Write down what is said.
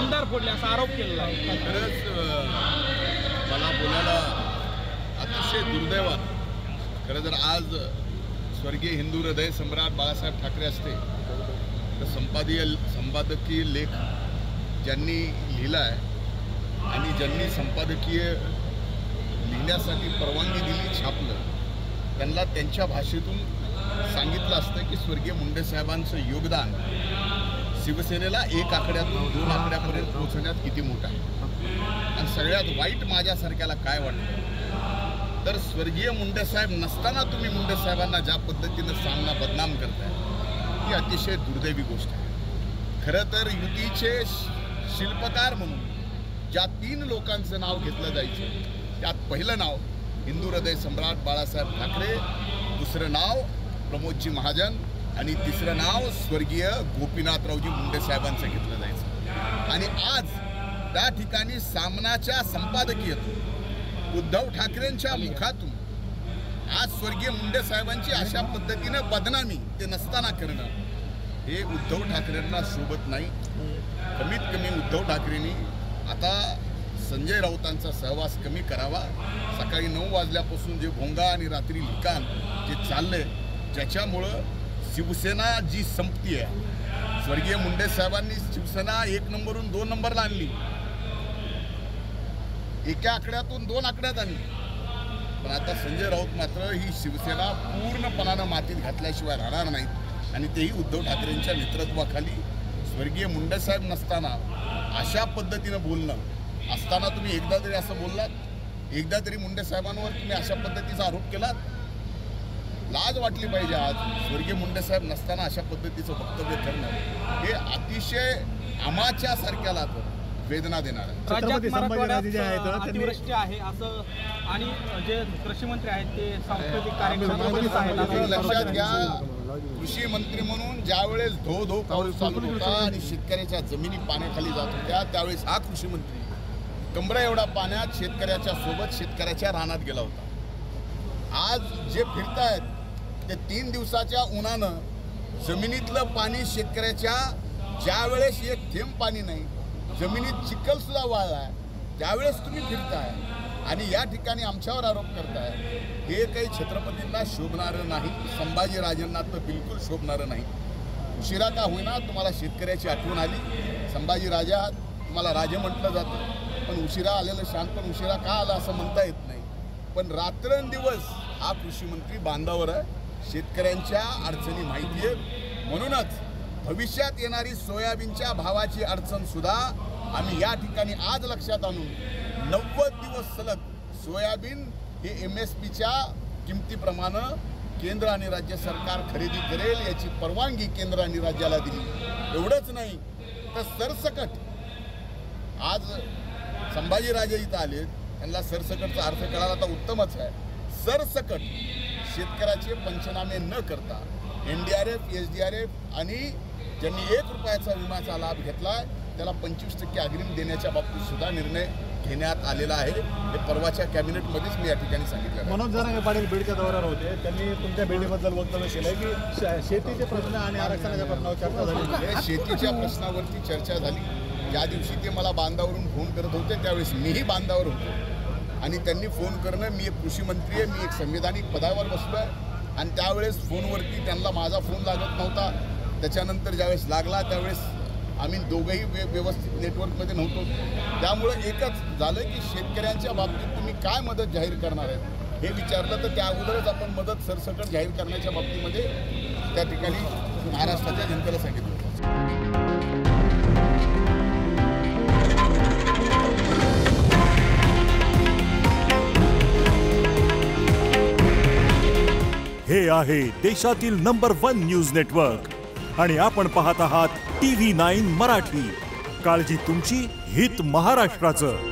आमदार फोडले असा आरोप केलेला आहे. खरंच मला बोलायला अतिशय दुर्दैव. खरं तर आज स्वर्गीय हिंदू हृदय सम्राट बाळासाहेब ठाकरे असते तर संपादकीय लेख ज्यांनी लिहिला आहे आणि ज्यांनी संपादकीय लिहिण्यासाठी परवानगी दिली, छापलं, त्यांना त्यांच्या भाषेतून सांगितलं असतं की स्वर्गीय मुंडे साहेबांचं योगदान शिवसेनेला 1 आकड्यातून 2 आकड्यापर्यंत पोहोचण्यात किती मोठं आहे. आणि सगळ्यात वाईट माझ्यासारख्याला काय वाटतं तर स्वर्गीय मुंडे साहेब नसताना तुम्ही मुंडे साहेबांना ज्या पद्धतीनं सामना बदनाम करताय ही अतिशय दुर्दैवी गोष्ट आहे. खरं तर युतीचे शिल्पकार म्हणून ज्या 3 लोकांचं नाव घेतलं जायचं त्यात पहिलं नाव हिंदू हृदय सम्राट बाळासाहेब ठाकरे, दुसरं नाव प्रमोदजी महाजन आणि तिसरं नाव स्वर्गीय गोपीनाथरावजी मुंडे साहेबांचं घेतलं जायचं. आणि आज त्या ठिकाणी सामनाच्या संपादकीयतून उद्धव ठाकरेंच्या मुखातून आज स्वर्गीय मुंडे साहेबांची अशा पद्धतीनं बदनामी ते नसताना करणं हे उद्धव ठाकरेंना शोभत नाही. कमीत कमी उद्धव ठाकरेंनी आता संजय राऊतांचा सहवास कमी करावा. सकाळी 9 वाजल्यापासून जे भोंगा आणि रात्री लिखाण जे चाललंय ज्याच्यामुळं शिवसेना जी संपती आहे. स्वर्गीय मुंडे साहेबांनी शिवसेना 1 नंबरहून 2 नंबरला आणली, एका आकड्यातून 2 आकड्यात आणली. पण आता संजय राऊत मात्र ही शिवसेना पूर्णपणानं मातीत घातल्याशिवाय राहणार नाहीत आणि तेही उद्धव ठाकरेंच्या नेतृत्वाखाली. स्वर्गीय मुंडे साहेब नसताना अशा पद्धतीनं बोलणं असताना तुम्ही एकदा तरी असं बोललात, एकदा तरी मुंडे साहेबांवर तुम्ही अशा पद्धतीचा आरोप केलात? लाज वाटली पाहिजे. आज स्वर्गीय मुंडे साहेब नसताना अशा पद्धतीचं वक्तव्य करणं हे अतिशय आमाच्या सारख्याला वेदना देणार आहे. राज्यात मराठवाड्यात अतिवृष्टी आहे असं आणि जे कृषी मंत्री आहेत ते सांस्कृतिक कार्यक्रम लक्षात घ्या. कृषी मंत्री म्हणून ज्यावेळेस धो पाऊस चालू होता आणि शेतकऱ्याच्या जमिनी पाण्याखाली जात होत्या त्यावेळेस हा कृषी मंत्री कमरा एवढा पाण्यात शेतकऱ्याच्या सोबत शेतकऱ्याच्या रानात गेला होता. आज जे फिरतायत ते 3 दिवसाच्या उन्हानं जमिनीतलं पाणी शेतकऱ्याच्या ज्यावेळेस एक थेंब पाणी नाही, जमिनीत चिखल सुद्धा वाळलाय त्यावेळेस तुम्ही फिरताय आणि या ठिकाणी आमच्यावर आरोप करताय. हे काही छत्रपतींना शोभणारं नाही, संभाजीराजांना तर बिलकुल शोभणारं नाही. उशिरा का होईना तुम्हाला शेतकऱ्याची आठवण आली. संभाजीराजा तुम्हाला राजे म्हटलं जातं पण उशिरा आलेलं शांत पण उशिरा का आला असं म्हणता येत नाही. पण रात्रंदिवस हा कृषी मंत्री बांधावर आहे. शेतकऱ्यांच्या अडचणी माहिती आहेत. म्हणूनच भविष्यात येणारी सोयाबीनच्या भावाची अडचण सुद्धा आम्ही या ठिकाणी आज लक्षात आणून 90 दिवस सलग सोयाबीन हे MSPच्या किमतीप्रमाणे केंद्र आणि राज्य सरकार खरेदी करेल याची परवानगी केंद्र आणि राज्याला दिली. एवढंच नाही तर सरसकट आज संभाजीराजे इथं आले, त्यांना सरसकटचा अर्थ कळाला तर उत्तमच आहे. सरसकट शेतकऱ्याचे पंचनामे न करता NDRF SDRF आणि ज्यांनी 1 रुपयाचा विम्याचा लाभ घेतला त्याला 25% अग्रिम देण्याच्या बाबतीत सुद्धा निर्णय घेण्यात आलेला आहे. हे परवाच्या कॅबिनेटमध्येच मी या ठिकाणी सांगितलं. मनोज जरांगे पाटील बीडच्या दौऱ्यावर होते, त्यांनी तुमच्या बीडबद्दल वक्तव्य केलं की शेतीचे प्रश्न आणि आरक्षणाच्या प्रश्नावर चर्चा झाली. शेतीच्या प्रश्नावरती चर्चा झाली. ज्या दिवशी ते मला बांधावरून फोन करत होते त्यावेळेस मीही बांधावर होतो आणि त्यांनी फोन करणं, मी एक कृषी मंत्री आहे, मी एक संविधानिक पदावर बसलो आहे आणि त्यावेळेस फोनवरती त्यांना माझा फोन लागत नव्हता. त्याच्यानंतर ज्यावेळेस लागला त्यावेळेस आम्ही दोघंही व्यवस्थित नेटवर्कमध्ये नव्हतो. त्यामुळं एकच झालं की शेतकऱ्यांच्या बाबतीत तुम्ही काय मदत जाहीर करणार आहे हे विचारलं तर त्या अगोदरच आपण मदत सरसकट जाहीर करण्याच्या बाबतीमध्ये त्या ठिकाणी महाराष्ट्राच्या जनतेला सांगितलं. हे आहे देशातील नंबर 1 न्यूज नेटवर्क आणि आपण पाहत आहात TV9 मराठी. काळजी तुमची, हित महाराष्ट्राचं.